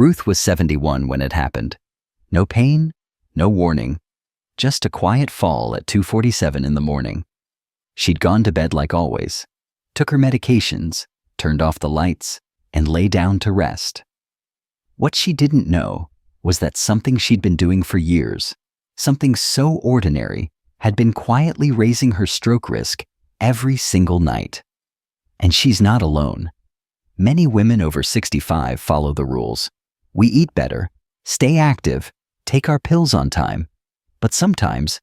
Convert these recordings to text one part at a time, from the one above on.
Ruth was 71 when it happened. No pain, no warning, just a quiet fall at 2:47 in the morning. She'd gone to bed like always, took her medications, turned off the lights, and lay down to rest. What she didn't know was that something she'd been doing for years, something so ordinary, had been quietly raising her stroke risk every single night. And she's not alone. Many women over 65 follow the rules. We eat better, stay active, take our pills on time. But sometimes,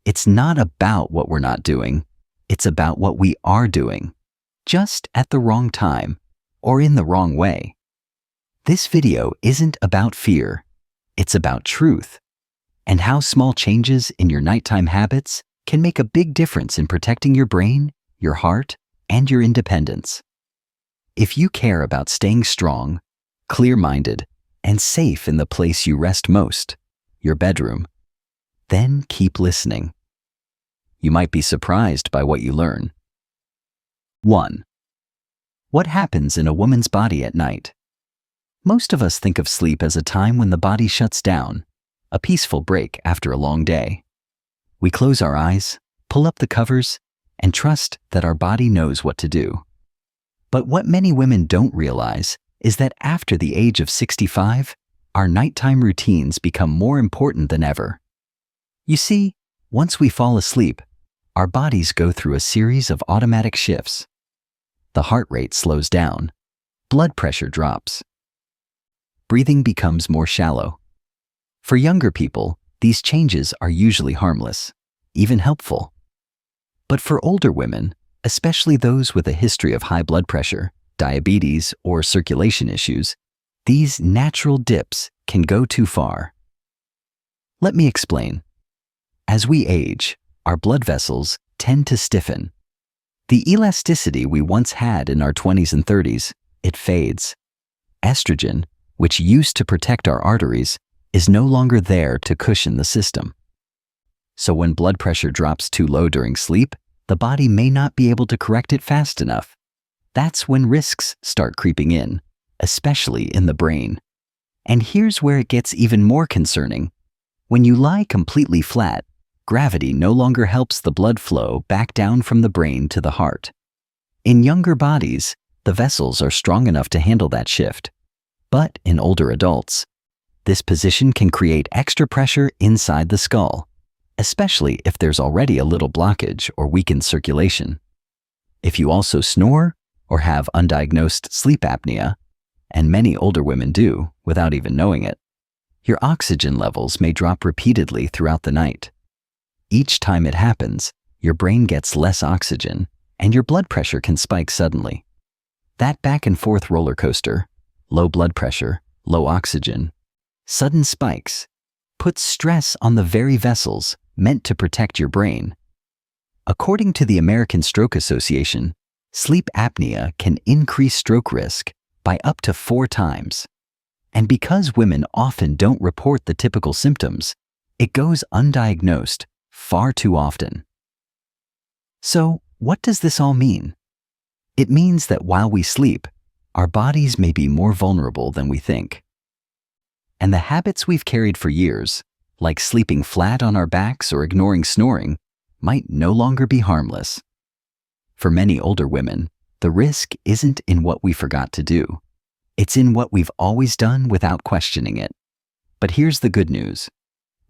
it's not about what we're not doing. It's about what we are doing, just at the wrong time or in the wrong way. This video isn't about fear. It's about truth and how small changes in your nighttime habits can make a big difference in protecting your brain, your heart, and your independence. If you care about staying strong, clear-minded, and safe in the place you rest most, your bedroom, then keep listening. You might be surprised by what you learn. 1. What happens in a woman's body at night? Most of us think of sleep as a time when the body shuts down, a peaceful break after a long day. We close our eyes, pull up the covers, and trust that our body knows what to do. But what many women don't realize is that after the age of 65, our nighttime routines become more important than ever. You see, once we fall asleep, our bodies go through a series of automatic shifts. The heart rate slows down, blood pressure drops. Breathing becomes more shallow. For younger people, these changes are usually harmless, even helpful. But for older women, especially those with a history of high blood pressure, diabetes, or circulation issues, these natural dips can go too far. Let me explain. As we age, our blood vessels tend to stiffen. The elasticity we once had in our 20s and 30s, it fades. Estrogen, which used to protect our arteries, is no longer there to cushion the system. So when blood pressure drops too low during sleep, the body may not be able to correct it fast enough. That's when risks start creeping in, especially in the brain. And here's where it gets even more concerning. When you lie completely flat, gravity no longer helps the blood flow back down from the brain to the heart. In younger bodies, the vessels are strong enough to handle that shift. But in older adults, this position can create extra pressure inside the skull, especially if there's already a little blockage or weakened circulation. If you also snore or have undiagnosed sleep apnea, and many older women do without even knowing it, your oxygen levels may drop repeatedly throughout the night. Each time it happens, your brain gets less oxygen and your blood pressure can spike suddenly. That back and forth roller coaster, low blood pressure, low oxygen, sudden spikes, puts stress on the very vessels meant to protect your brain. According to the American Stroke Association, sleep apnea can increase stroke risk by up to 4 times. And because women often don't report the typical symptoms, it goes undiagnosed far too often. So, what does this all mean? It means that while we sleep, our bodies may be more vulnerable than we think. And the habits we've carried for years, like sleeping flat on our backs or ignoring snoring, might no longer be harmless. For many older women, the risk isn't in what we forgot to do. It's in what we've always done without questioning it. But here's the good news.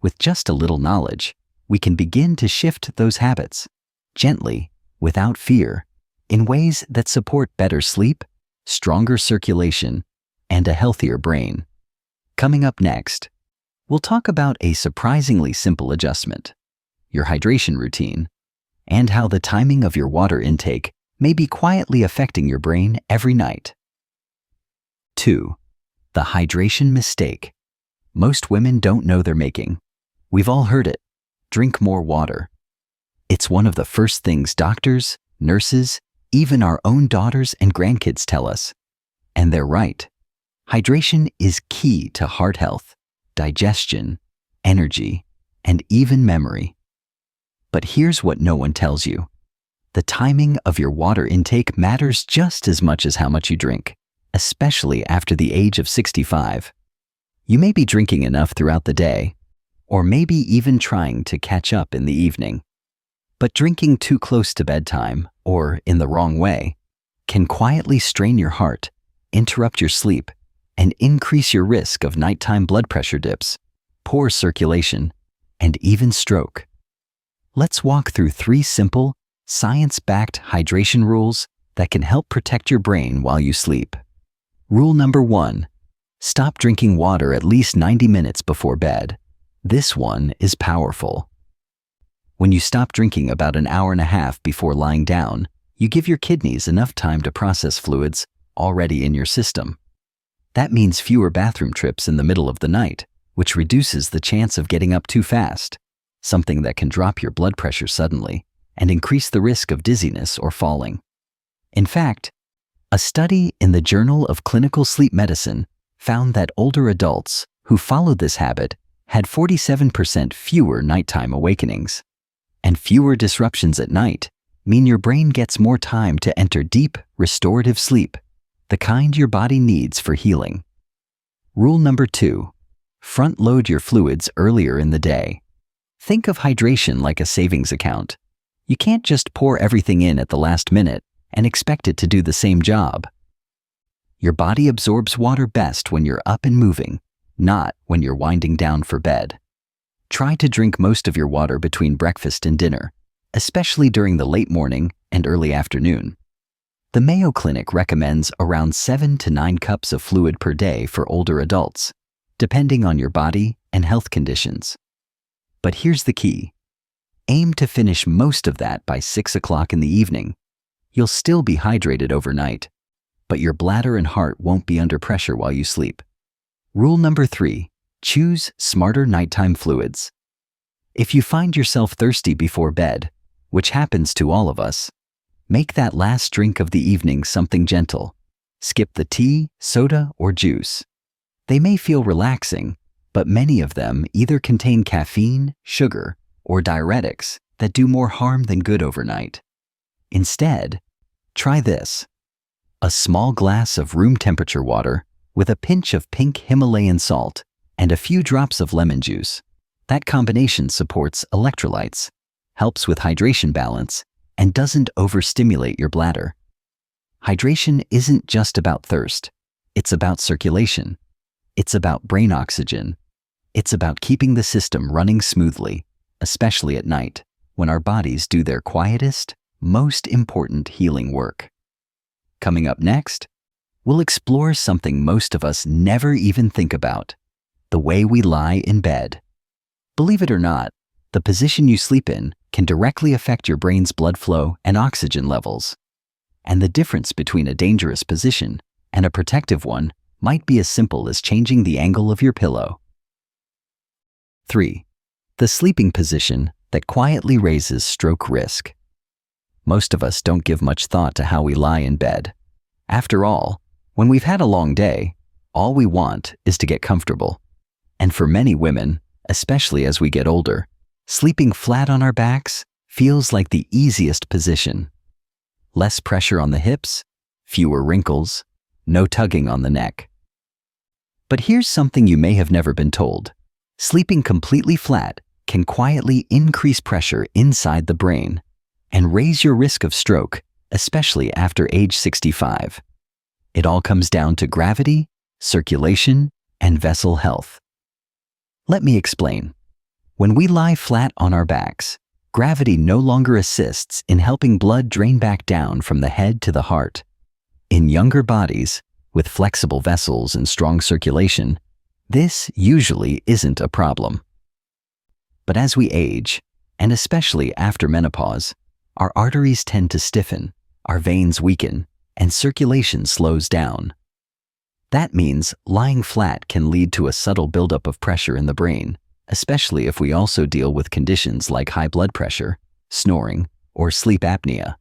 With just a little knowledge, we can begin to shift those habits, gently, without fear, in ways that support better sleep, stronger circulation, and a healthier brain. Coming up next, we'll talk about a surprisingly simple adjustment, your hydration routine, and how the timing of your water intake may be quietly affecting your brain every night. 2. The hydration mistake. Most women don't know they're making. We've all heard it. Drink more water. It's one of the first things doctors, nurses, even our own daughters and grandkids tell us. And they're right. Hydration is key to heart health, digestion, energy, and even memory. But here's what no one tells you. The timing of your water intake matters just as much as how much you drink, especially after the age of 65. You may be drinking enough throughout the day, or maybe even trying to catch up in the evening. But drinking too close to bedtime, or in the wrong way, can quietly strain your heart, interrupt your sleep, and increase your risk of nighttime blood pressure dips, poor circulation, and even stroke. Let's walk through 3 simple, science-backed hydration rules that can help protect your brain while you sleep. Rule number 1. Stop drinking water at least 90 minutes before bed. This one is powerful. When you stop drinking about an hour and a half before lying down, you give your kidneys enough time to process fluids already in your system. That means fewer bathroom trips in the middle of the night, which reduces the chance of getting up too fast, something that can drop your blood pressure suddenly and increase the risk of dizziness or falling. In fact, a study in the Journal of Clinical Sleep Medicine found that older adults who followed this habit had 47% fewer nighttime awakenings. And fewer disruptions at night mean your brain gets more time to enter deep, restorative sleep, the kind your body needs for healing. Rule number 2. Front-load your fluids earlier in the day. Think of hydration like a savings account. You can't just pour everything in at the last minute and expect it to do the same job. Your body absorbs water best when you're up and moving, not when you're winding down for bed. Try to drink most of your water between breakfast and dinner, especially during the late morning and early afternoon. The Mayo Clinic recommends around 7 to 9 cups of fluid per day for older adults, depending on your body and health conditions. But here's the key. Aim to finish most of that by 6 o'clock in the evening. You'll still be hydrated overnight, but your bladder and heart won't be under pressure while you sleep. Rule number 3. Choose smarter nighttime fluids. If you find yourself thirsty before bed, which happens to all of us, make that last drink of the evening something gentle. Skip the tea, soda, or juice. They may feel relaxing, but many of them either contain caffeine, sugar, or diuretics that do more harm than good overnight. Instead, try this. A small glass of room temperature water with a pinch of pink Himalayan salt and a few drops of lemon juice. That combination supports electrolytes, helps with hydration balance, and doesn't overstimulate your bladder. Hydration isn't just about thirst. It's about circulation. It's about brain oxygen. It's about keeping the system running smoothly, especially at night, when our bodies do their quietest, most important healing work. Coming up next, we'll explore something most of us never even think about: the way we lie in bed. Believe it or not, the position you sleep in can directly affect your brain's blood flow and oxygen levels. And the difference between a dangerous position and a protective one might be as simple as changing the angle of your pillow. 3. The sleeping position that quietly raises stroke risk. Most of us don't give much thought to how we lie in bed. After all, when we've had a long day, all we want is to get comfortable. And for many women, especially as we get older, sleeping flat on our backs feels like the easiest position. Less pressure on the hips, fewer wrinkles, no tugging on the neck. But here's something you may have never been told. Sleeping completely flat can quietly increase pressure inside the brain and raise your risk of stroke, especially after age 65. It all comes down to gravity, circulation, and vessel health. Let me explain. When we lie flat on our backs, gravity no longer assists in helping blood drain back down from the head to the heart. In younger bodies, with flexible vessels and strong circulation, this usually isn't a problem. But as we age, and especially after menopause, our arteries tend to stiffen, our veins weaken, and circulation slows down. That means lying flat can lead to a subtle buildup of pressure in the brain, especially if we also deal with conditions like high blood pressure, snoring, or sleep apnea.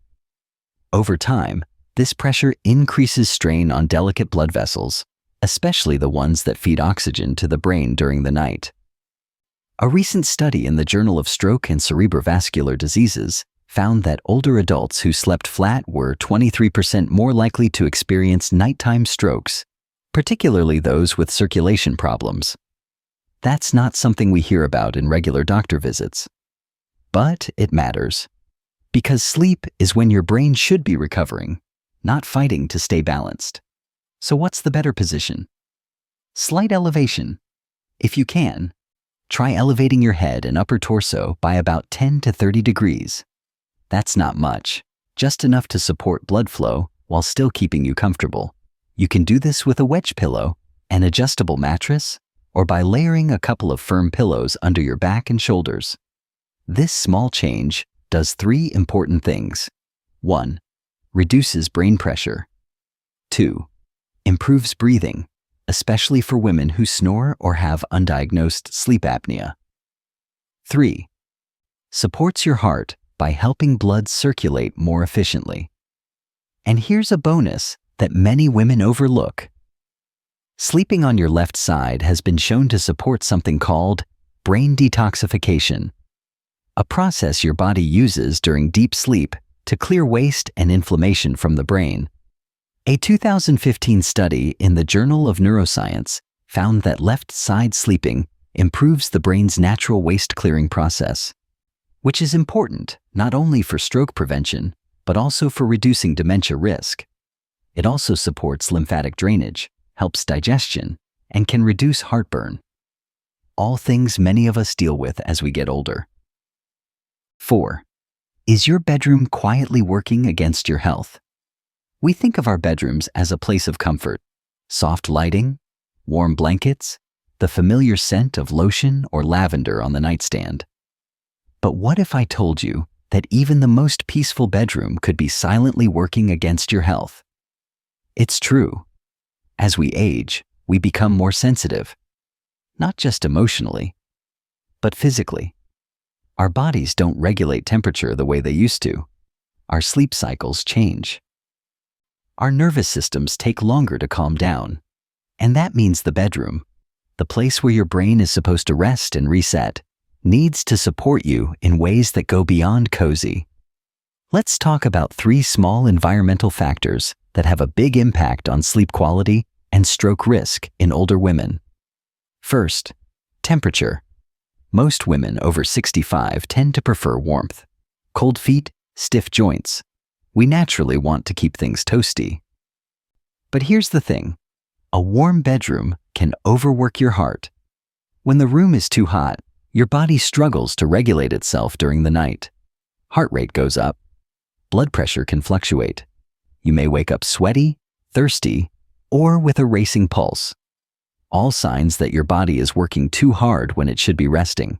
Over time, this pressure increases strain on delicate blood vessels, especially the ones that feed oxygen to the brain during the night. A recent study in the Journal of Stroke and Cerebrovascular Diseases found that older adults who slept flat were 23% more likely to experience nighttime strokes, particularly those with circulation problems. That's not something we hear about in regular doctor visits. But it matters, because sleep is when your brain should be recovering, not fighting to stay balanced. So what's the better position? Slight elevation. If you can, try elevating your head and upper torso by about 10 to 30 degrees. That's not much, just enough to support blood flow while still keeping you comfortable. You can do this with a wedge pillow, an adjustable mattress, or by layering a couple of firm pillows under your back and shoulders. This small change does 3 important things. 1. Reduces brain pressure. 2. Improves breathing, especially for women who snore or have undiagnosed sleep apnea. 3. Supports your heart by helping blood circulate more efficiently. And here's a bonus that many women overlook. Sleeping on your left side has been shown to support something called brain detoxification, a process your body uses during deep sleep to clear waste and inflammation from the brain. A 2015 study in the Journal of Neuroscience found that left side sleeping improves the brain's natural waste clearing process, which is important not only for stroke prevention, but also for reducing dementia risk. It also supports lymphatic drainage, helps digestion, and can reduce heartburn. All things many of us deal with as we get older. 4. Is your bedroom quietly working against your health? We think of our bedrooms as a place of comfort, soft lighting, warm blankets, the familiar scent of lotion or lavender on the nightstand. But what if I told you that even the most peaceful bedroom could be silently working against your health? It's true. As we age, we become more sensitive, not just emotionally, but physically. Our bodies don't regulate temperature the way they used to. Our sleep cycles change. Our nervous systems take longer to calm down, and that means the bedroom, the place where your brain is supposed to rest and reset, needs to support you in ways that go beyond cozy. Let's talk about 3 small environmental factors that have a big impact on sleep quality and stroke risk in older women. First, temperature. Most women over 65 tend to prefer warmth. Cold feet, stiff joints. We naturally want to keep things toasty. But here's the thing. A warm bedroom can overwork your heart. When the room is too hot, your body struggles to regulate itself during the night. Heart rate goes up. Blood pressure can fluctuate. You may wake up sweaty, thirsty, or with a racing pulse. All signs that your body is working too hard when it should be resting.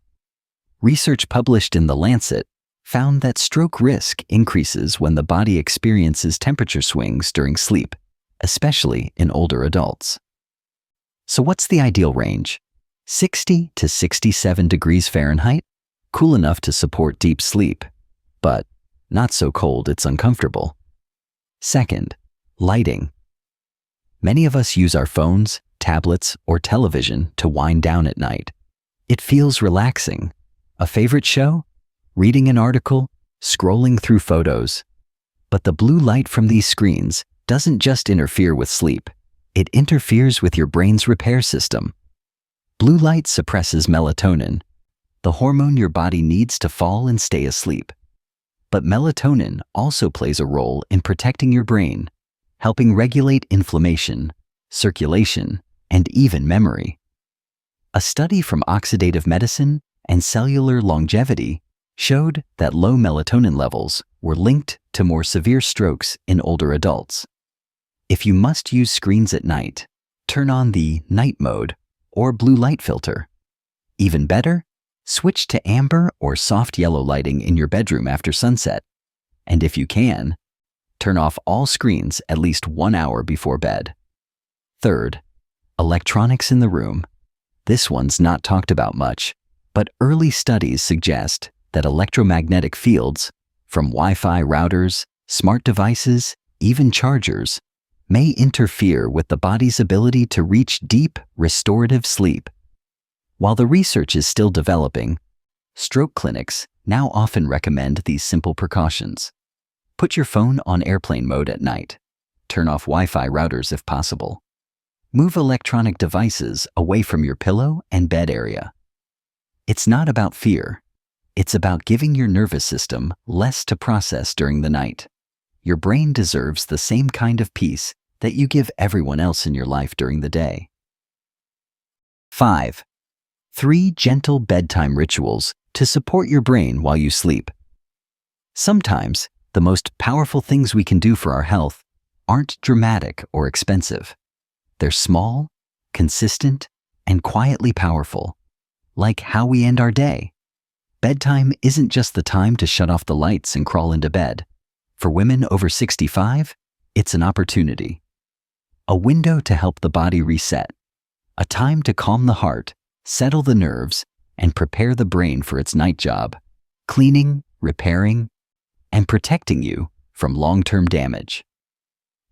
Research published in The Lancet found that stroke risk increases when the body experiences temperature swings during sleep, especially in older adults. So what's the ideal range? 60 to 67 degrees Fahrenheit? Cool enough to support deep sleep, but not so cold it's uncomfortable. Second, lighting. Many of us use our phones, tablets, or television to wind down at night. It feels relaxing. A favorite show? Reading an article? Scrolling through photos? But the blue light from these screens doesn't just interfere with sleep. It interferes with your brain's repair system. Blue light suppresses melatonin, the hormone your body needs to fall and stay asleep. But melatonin also plays a role in protecting your brain, helping regulate inflammation, circulation, and even memory. A study from Oxidative Medicine and Cellular Longevity showed that low melatonin levels were linked to more severe strokes in older adults. If you must use screens at night, turn on the night mode or blue light filter. Even better, switch to amber or soft yellow lighting in your bedroom after sunset. And if you can, turn off all screens at least 1 hour before bed. Third, electronics in the room. This one's not talked about much, but early studies suggest that electromagnetic fields, from Wi-Fi routers, smart devices, even chargers, may interfere with the body's ability to reach deep, restorative sleep. While the research is still developing, stroke clinics now often recommend these simple precautions. Put your phone on airplane mode at night. Turn off Wi-Fi routers if possible. Move electronic devices away from your pillow and bed area. It's not about fear. It's about giving your nervous system less to process during the night. Your brain deserves the same kind of peace that you give everyone else in your life during the day. 5. 3 gentle bedtime rituals to support your brain while you sleep. Sometimes, the most powerful things we can do for our health aren't dramatic or expensive. They're small, consistent, and quietly powerful, like how we end our day. Bedtime isn't just the time to shut off the lights and crawl into bed. For women over 65, it's an opportunity. A window to help the body reset. A time to calm the heart, settle the nerves, and prepare the brain for its night job, cleaning, repairing, and protecting you from long-term damage.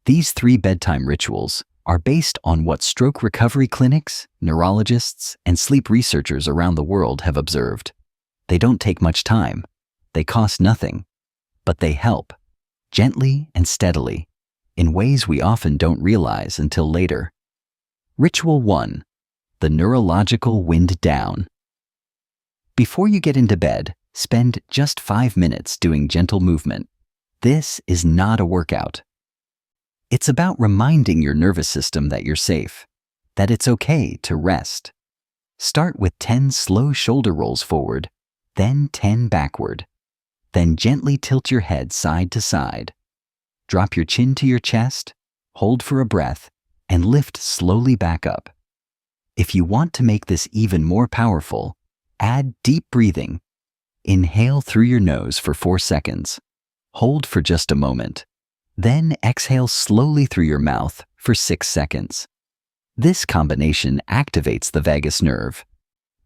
These 3 bedtime rituals are based on what stroke recovery clinics, neurologists, and sleep researchers around the world have observed. They don't take much time, they cost nothing, but they help, gently and steadily, in ways we often don't realize until later. Ritual 1. The neurological wind down. Before you get into bed, spend just 5 minutes doing gentle movement. This is not a workout. It's about reminding your nervous system that you're safe, that it's okay to rest. Start with 10 slow shoulder rolls forward, then 10 backward. Then gently tilt your head side to side. Drop your chin to your chest, hold for a breath, and lift slowly back up. If you want to make this even more powerful, add deep breathing. Inhale through your nose for 4 seconds. Hold for just a moment. Then exhale slowly through your mouth for 6 seconds. This combination activates the vagus nerve,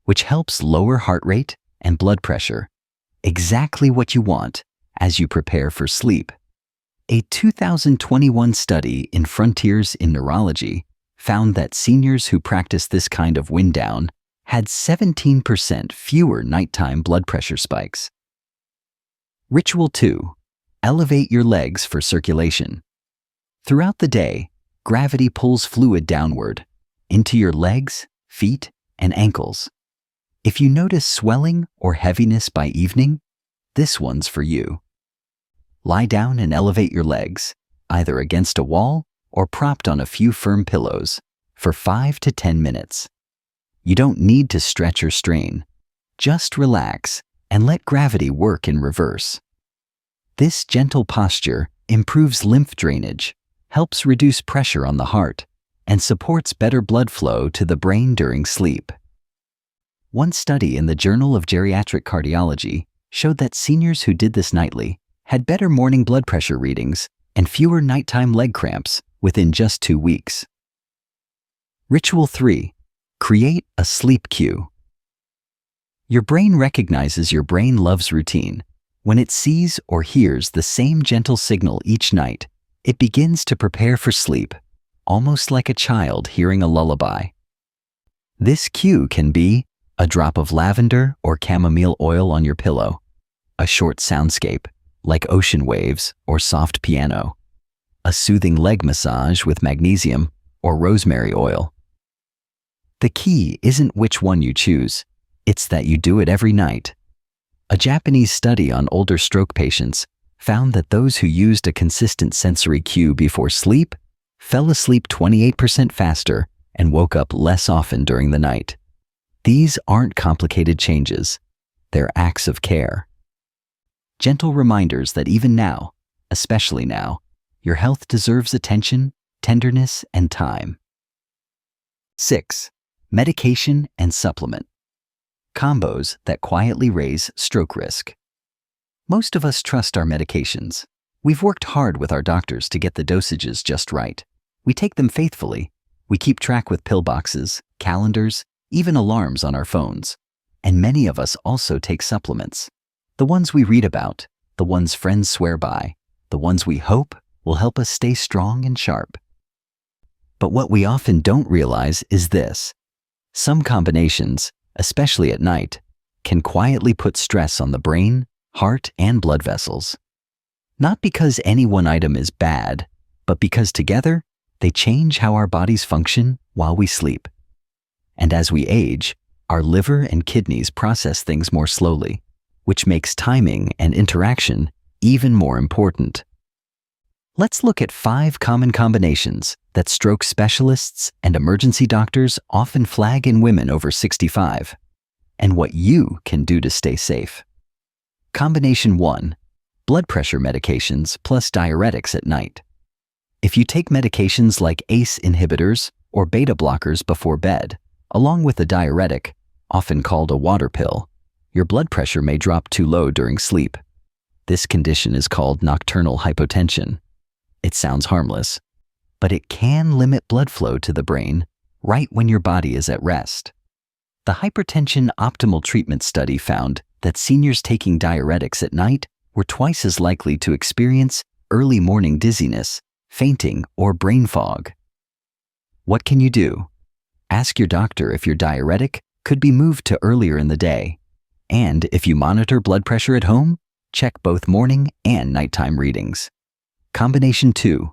which helps lower heart rate and blood pressure, exactly what you want as you prepare for sleep. A 2021 study in Frontiers in Neurology found that seniors who practiced this kind of wind down had 17% fewer nighttime blood pressure spikes. Ritual 2. Elevate your legs for circulation. Throughout the day, gravity pulls fluid downward, into your legs, feet, and ankles. If you notice swelling or heaviness by evening, this one's for you. Lie down and elevate your legs, either against a wall or propped on a few firm pillows, for 5 to 10 minutes. You don't need to stretch or strain. Just relax and let gravity work in reverse. This gentle posture improves lymph drainage, helps reduce pressure on the heart, and supports better blood flow to the brain during sleep. One study in the Journal of Geriatric Cardiology showed that seniors who did this nightly had better morning blood pressure readings and fewer nighttime leg cramps within just 2 weeks. Ritual 3. Create a sleep cue. Your brain recognizes your brain loves routine. When it sees or hears the same gentle signal each night, it begins to prepare for sleep, almost like a child hearing a lullaby. This cue can be a drop of lavender or chamomile oil on your pillow, a short soundscape, like ocean waves or soft piano, a soothing leg massage with magnesium or rosemary oil. The key isn't which one you choose, it's that you do it every night. A Japanese study on older stroke patients found that those who used a consistent sensory cue before sleep fell asleep 28% faster and woke up less often during the night. These aren't complicated changes, they're acts of care. Gentle reminders that even now, especially now, your health deserves attention, tenderness, and time. 6. Medication and supplement. Combos that quietly raise stroke risk. Most of us trust our medications. We've worked hard with our doctors to get the dosages just right. We take them faithfully. We keep track with pill boxes, calendars, even alarms on our phones. And many of us also take supplements. The ones we read about, the ones friends swear by, the ones we hope will help us stay strong and sharp. But what we often don't realize is this. Some combinations, especially at night, can quietly put stress on the brain, heart, and blood vessels. Not because any one item is bad, but because together, They change how our bodies function while we sleep. And as we age, our liver and kidneys process things more slowly, which makes timing and interaction even more important. Let's look at 5 common combinations that stroke specialists and emergency doctors often flag in women over 65, and what you can do to stay safe. Combination 1. Blood pressure medications plus diuretics at night. If you take medications like ACE inhibitors or beta blockers before bed, along with a diuretic, often called a water pill, your blood pressure may drop too low during sleep. This condition is called nocturnal hypotension. It sounds harmless, but it can limit blood flow to the brain right when your body is at rest. The Hypertension Optimal Treatment Study found that seniors taking diuretics at night were twice as likely to experience early morning dizziness, fainting, or brain fog. What can you do? Ask your doctor if your diuretic could be moved to earlier in the day. And if you monitor blood pressure at home, check both morning and nighttime readings. Combination 2.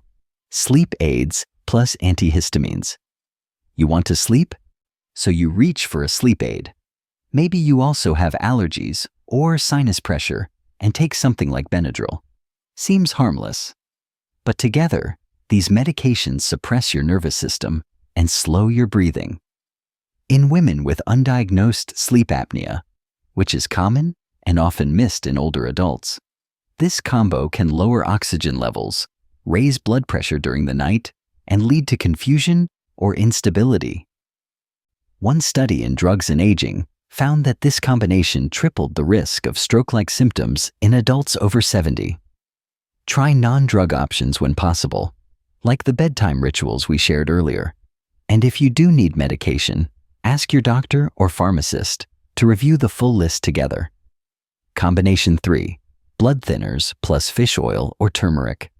Sleep aids plus antihistamines. You want to sleep? So you reach for a sleep aid. Maybe you also have allergies or sinus pressure and take something like Benadryl. Seems harmless. But together, these medications suppress your nervous system and slow your breathing. In women with undiagnosed sleep apnea, which is common and often missed in older adults, this combo can lower oxygen levels, raise blood pressure during the night, and lead to confusion or instability. One study in Drugs and Aging found that this combination tripled the risk of stroke-like symptoms in adults over 70. Try non-drug options when possible, like the bedtime rituals we shared earlier. And if you do need medication, ask your doctor or pharmacist to review the full list together. Combination 3. Blood thinners plus fish oil or turmeric.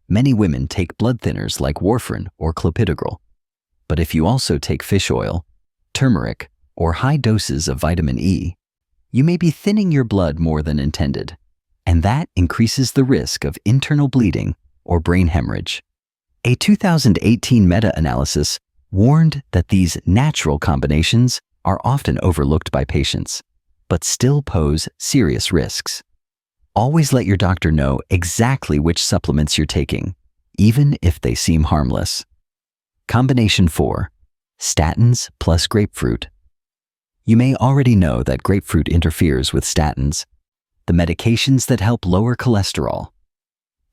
Many women take blood thinners like warfarin or clopidogrel. But if you also take fish oil, turmeric, or high doses of vitamin E, you may be thinning your blood more than intended, and that increases the risk of internal bleeding or brain hemorrhage. A 2018 meta-analysis warned that these natural combinations are often overlooked by patients, but still pose serious risks. Always let your doctor know exactly which supplements you're taking, even if they seem harmless. Combination 4. Statins plus grapefruit. You may already know that grapefruit interferes with statins, the medications that help lower cholesterol.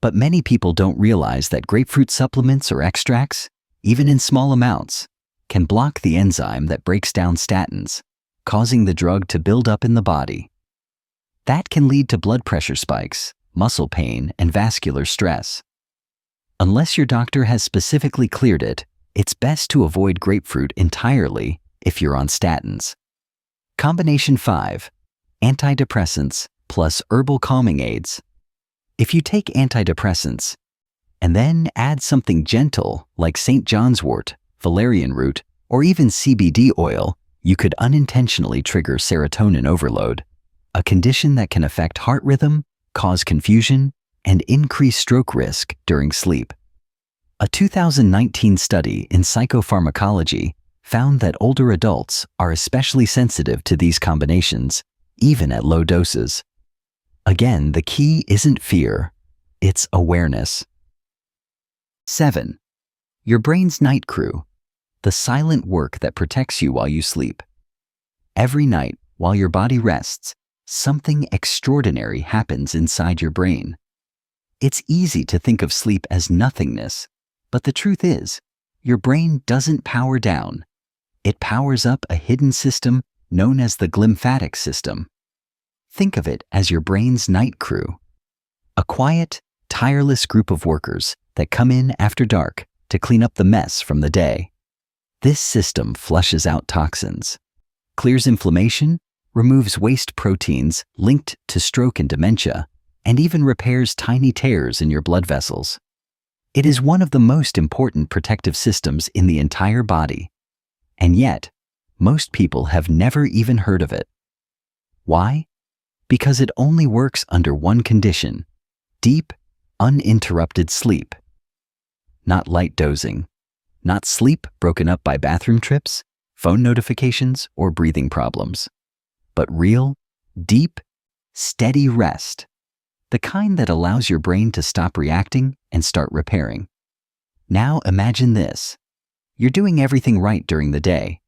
But many people don't realize that grapefruit supplements or extracts, even in small amounts, can block the enzyme that breaks down statins, causing the drug to build up in the body. That can lead to blood pressure spikes, muscle pain, and vascular stress. Unless your doctor has specifically cleared it, it's best to avoid grapefruit entirely if you're on statins. Combination 5. Antidepressants plus herbal calming aids. If you take antidepressants and then add something gentle like St. John's wort, valerian root, or even CBD oil, you could unintentionally trigger serotonin overload, a condition that can affect heart rhythm, cause confusion, and increase stroke risk during sleep. A 2019 study in psychopharmacology found that older adults are especially sensitive to these combinations, even at low doses. Again, the key isn't fear, it's awareness. 7. Your brain's night crew, the silent work that protects you while you sleep. Every night, while your body rests, something extraordinary happens inside your brain. It's easy to think of sleep as nothingness, but the truth is, your brain doesn't power down. It powers up a hidden system known as the glymphatic system. Think of it as your brain's night crew, a quiet, tireless group of workers that come in after dark to clean up the mess from the day. This system flushes out toxins, clears inflammation, removes waste proteins linked to stroke and dementia, and even repairs tiny tears in your blood vessels. It is one of the most important protective systems in the entire body. And yet, most people have never even heard of it. Why? Because it only works under one condition: deep, uninterrupted sleep. not light dozing, not sleep broken up by bathroom trips, phone notifications, or breathing problems, but real, deep, steady rest, the kind that allows your brain to stop reacting and start repairing. Now imagine this. You're doing everything right during the day.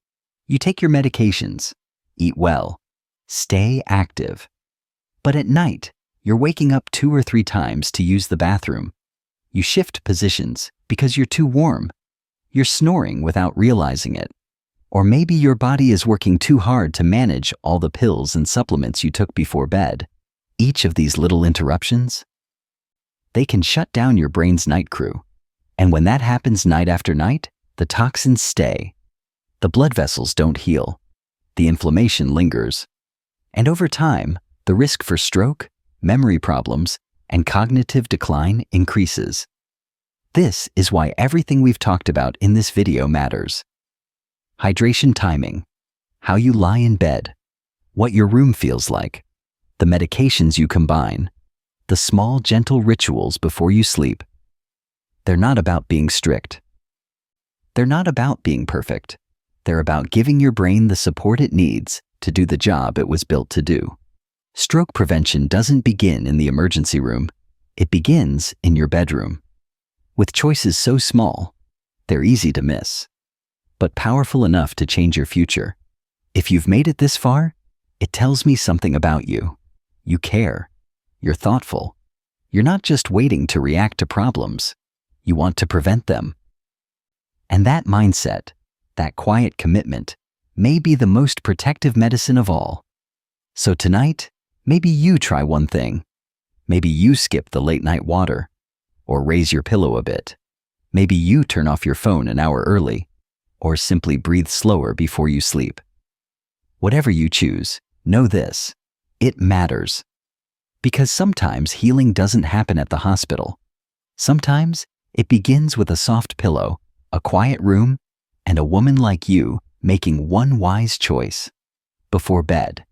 You take your medications, eat well, stay active. But at night, you're waking up 2 or 3 times to use the bathroom. You shift positions because you're too warm. You're snoring without realizing it. Or maybe your body is working too hard to manage all the pills and supplements you took before bed. Each of these little interruptions, they can shut down your brain's night crew. And when that happens night after night, the toxins stay. The blood vessels don't heal. The inflammation lingers. And over time, the risk for stroke, memory problems, and cognitive decline increases. This is why everything we've talked about in this video matters. Hydration timing, how you lie in bed, what your room feels like, the medications you combine, the small, gentle rituals before you sleep. They're not about being strict. They're not about being perfect. They're about giving your brain the support it needs to do the job it was built to do. Stroke prevention doesn't begin in the emergency room. It begins in your bedroom. With choices so small, they're easy to miss, but powerful enough to change your future. If you've made it this far, it tells me something about you. You care. You're thoughtful. You're not just waiting to react to problems. You want to prevent them. And that mindset, that quiet commitment, may be the most protective medicine of all. So tonight, maybe you try one thing. Maybe you skip the late-night water, or raise your pillow a bit. Maybe you turn off your phone an hour early, or simply breathe slower before you sleep. Whatever you choose, know this: it matters. Because sometimes healing doesn't happen at the hospital. Sometimes it begins with a soft pillow, a quiet room, and a woman like you making one wise choice before bed.